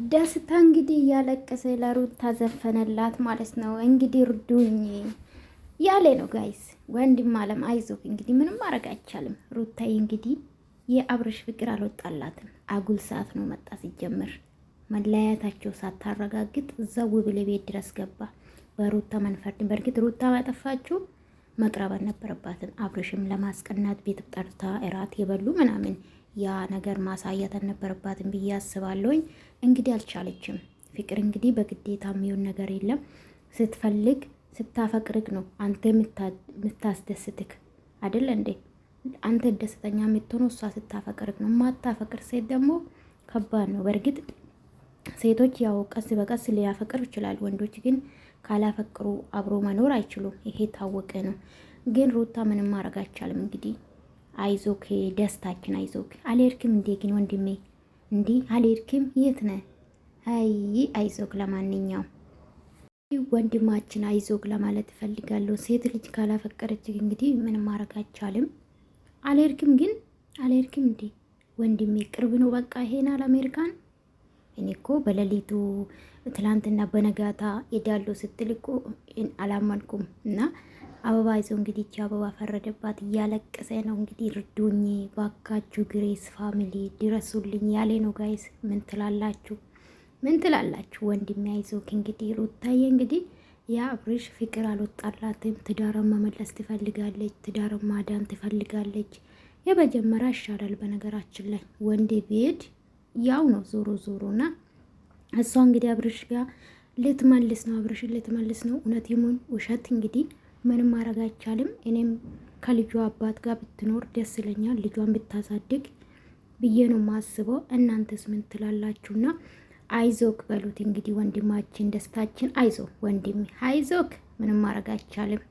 ደስታ እንግዲህ እያለቀሰ ለሩታ ዘፈነላት ማለት ነው። እንግዲህ እርዱኝ ያለ ነው ጋይስ። ወንድም አለም አይዞህ። እንግዲህ ምንም ማድረግ አይቻልም። ሩታዬ እንግዲህ የአብርሽ ፍቅር አልወጣላትም። አጉል ሰዓት ነው መጣ። ሲጀምር መለያየታቸው ሳታረጋግጥ እዛው ብለ ቤት ድረስ ገባ። በሩታ መንፈርድ። በእርግጥ ሩታ ያጠፋችው መቅረብ አልነበረባትም። አብርሽም ለማስቀናት ቤት ጠርታ እራት የበሉ ምናምን ያ ነገር ማሳየት አልነበረባትም ብዬ አስባለሁኝ። እንግዲህ አልቻለችም። ፍቅር እንግዲህ በግዴታ የሚሆን ነገር የለም። ስትፈልግ ስታፈቅርክ ነው አንተ የምታስደስትክ አይደል እንዴ? አንተ ደስተኛ የምትሆነው እሷ ስታፈቅርክ ነው። ማታፈቅር ሴት ደግሞ ከባድ ነው። በእርግጥ ሴቶች ያው ቀስ በቀስ ሊያፈቅር ይችላል። ወንዶች ግን ካላፈቅሩ አብሮ መኖር አይችሉም። ይሄ ታወቀ ነው። ግን ሩታ ምንም ማድረግ አይቻልም። እንግዲህ አይዞክ፣ ደስታችን አይዞክ። አልሄድክም እንዴ ግን ወንድሜ? እንዲህ አልሄድክም? የት ነህ? አይ አይዞክ። ለማንኛውም ወንድማችን አይዞክ ለማለት እፈልጋለሁ። ሴት ልጅ ካላፈቀረች እንግዲህ ምንም ማድረግ አይቻልም። አልሄድክም ግን አልሄድክም እንዴ ወንድሜ? ቅርብ ነው በቃ ይሄናል አሜሪካን። እኔ እኮ በሌሊቱ ትላንትና በነጋታ ሄዳለሁ ስትል እኮ አላመንኩም። እና አበባ ይዞ እንግዲህ እቺ አበባ ፈረደባት፣ እያለቀሰ ነው እንግዲህ። እርዱኝ ባካችሁ፣ ግሬስ ፋሚሊ ድረሱልኝ ያለ ነው ጋይስ። ምን ትላላችሁ? ምን ትላላችሁ? ወንድሜ አይዞክ። እንግዲህ ሩታዬ እንግዲህ የአብርሽ ፍቅር አልወጣላትም። ትዳርን መመለስ ትፈልጋለች፣ ትዳርን ማዳን ትፈልጋለች። የመጀመሪያ ይሻላል በነገራችን ላይ ወንድ ቤድ ያው ነው ዞሮ ዞሮና እሷ እንግዲህ አብርሽ ጋር ልትመልስ ነው፣ አብርሽን ልትመልስ ነው። እውነት ይሁን ውሸት እንግዲህ ምንም ማድረግ አይቻልም። እኔም ከልጇ አባት ጋር ብትኖር ደስ ይለኛል፣ ልጇን ብታሳድግ ብዬ ነው ማስበው። እናንተስ ምን ትላላችሁና? አይዞክ በሉት እንግዲህ ወንድማችን፣ ደስታችን። አይዞ ወንድሜ አይዞክ፣ ምንም ማድረግ አይቻልም።